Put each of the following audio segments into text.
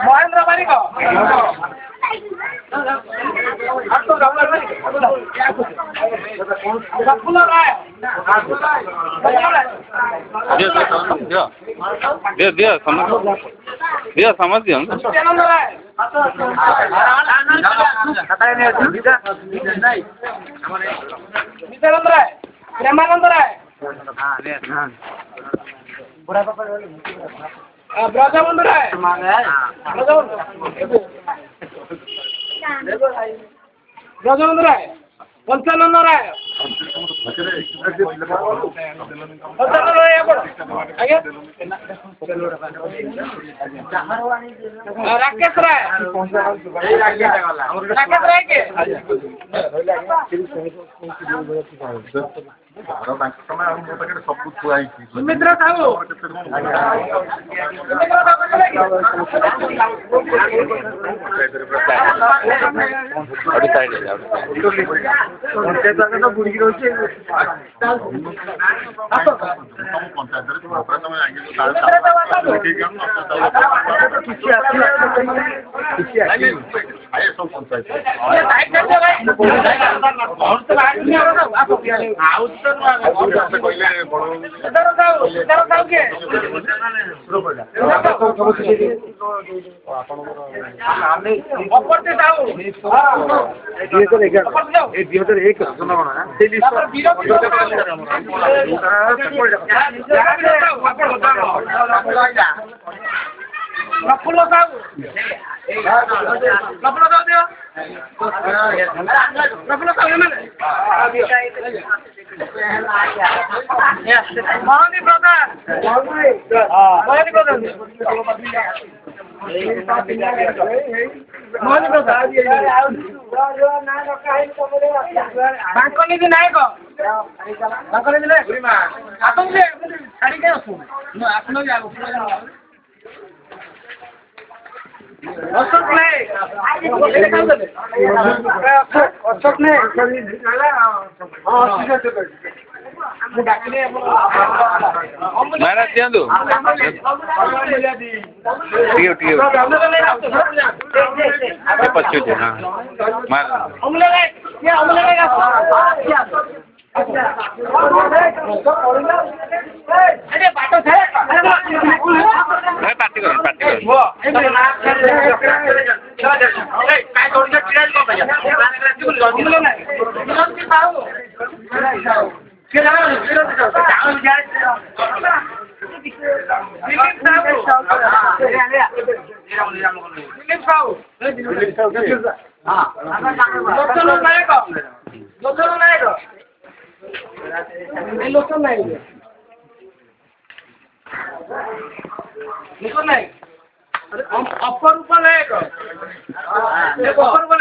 महेंद्र बारिक प्रफुल्ल राय समझ दिया नित्यानंद राय नित्यानंद राय प्रेमानंद राय ब्रजबंधु राय ब्रजबंधु राय पंचानंद राय राकेश राय राकेश राय के सुमित्रा साहू प्रफुल्ल साहू प्रफुल्ल साहू दियो प्रफुल्ल साहू महानी प्रधान महानी प्रधान महानी प्रधान बांकनिधि नायक बांकनिधि नायक आपण जे गाडी काय असू आपण जाऊ अशोक नायक अशोक नायक महाराज दिया पच्चीस हाँ पार्टी करें अपरूप नायक अपरूप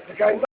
नायक